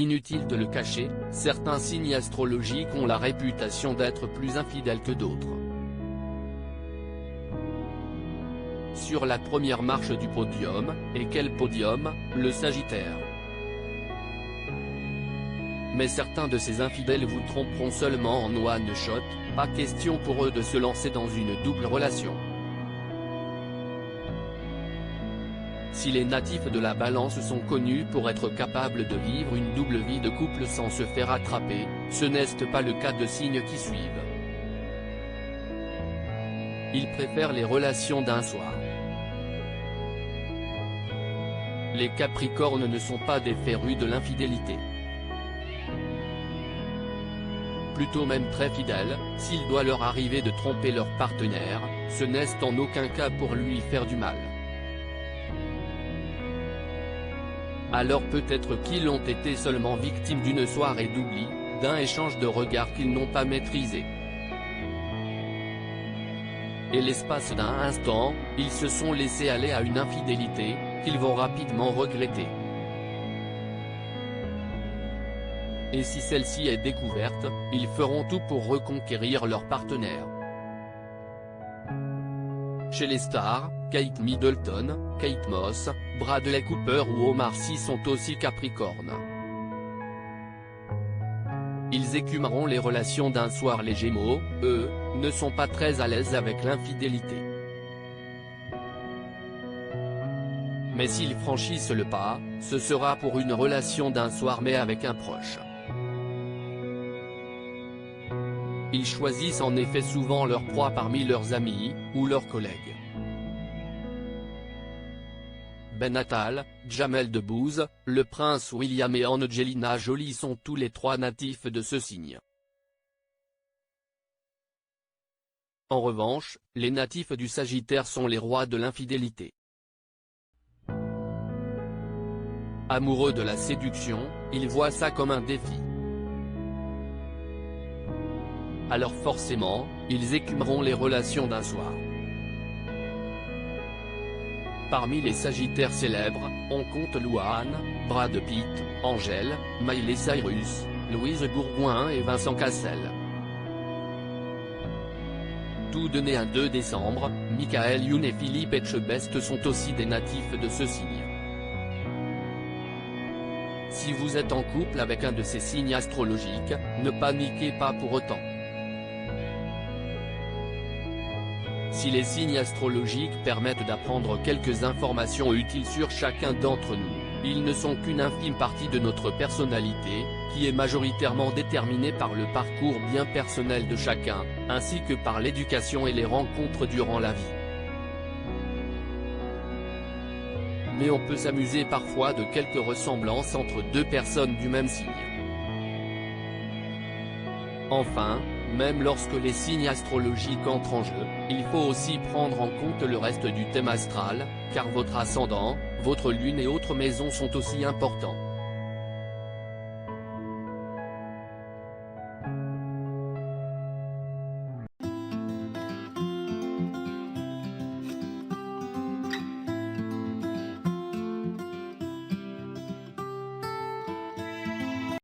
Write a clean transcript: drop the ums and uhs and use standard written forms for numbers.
Inutile de le cacher, certains signes astrologiques ont la réputation d'être plus infidèles que d'autres. Sur la première marche du podium, et quel podium, le Sagittaire. Mais certains de ces infidèles vous tromperont seulement en one shot, pas question pour eux de se lancer dans une double relation. Si les natifs de la Balance sont connus pour être capables de vivre une double vie de couple sans se faire attraper, ce n'est pas le cas de signes qui suivent. Ils préfèrent les relations d'un soir. Les Capricornes ne sont pas des férus de l'infidélité. Plutôt même très fidèles, s'il doit leur arriver de tromper leur partenaire, ce n'est en aucun cas pour lui faire du mal. Alors peut-être qu'ils ont été seulement victimes d'une soirée d'oubli, d'un échange de regards qu'ils n'ont pas maîtrisé. Et l'espace d'un instant, ils se sont laissés aller à une infidélité, qu'ils vont rapidement regretter. Et si celle-ci est découverte, ils feront tout pour reconquérir leur partenaire. Chez les stars, Kate Middleton, Kate Moss, Bradley Cooper ou Omar Sy sont aussi Capricornes. Ils écumeront les relations d'un soir. Les Gémeaux, eux, ne sont pas très à l'aise avec l'infidélité. Mais s'ils franchissent le pas, ce sera pour une relation d'un soir mais avec un proche. Ils choisissent en effet souvent leur proie parmi leurs amis, ou leurs collègues. Ben Attal, Jamel Debbouze, le prince William et Angelina Jolie sont tous les trois natifs de ce signe. En revanche, les natifs du Sagittaire sont les rois de l'infidélité. Amoureux de la séduction, ils voient ça comme un défi. Alors forcément, ils écumeront les relations d'un soir. Parmi les Sagittaires célèbres, on compte Louane, Brad Pitt, Angèle, Miley Cyrus, Louise Bourgoin et Vincent Cassel. Tous deux nés un 2 décembre, Michael Youn et Philippe Etchebest sont aussi des natifs de ce signe. Si vous êtes en couple avec un de ces signes astrologiques, ne paniquez pas pour autant. Si les signes astrologiques permettent d'apprendre quelques informations utiles sur chacun d'entre nous, ils ne sont qu'une infime partie de notre personnalité, qui est majoritairement déterminée par le parcours bien personnel de chacun, ainsi que par l'éducation et les rencontres durant la vie. Mais on peut s'amuser parfois de quelques ressemblances entre deux personnes du même signe. Enfin, même lorsque les signes astrologiques entrent en jeu, il faut aussi prendre en compte le reste du thème astral, car votre ascendant, votre lune et autres maisons sont aussi importants.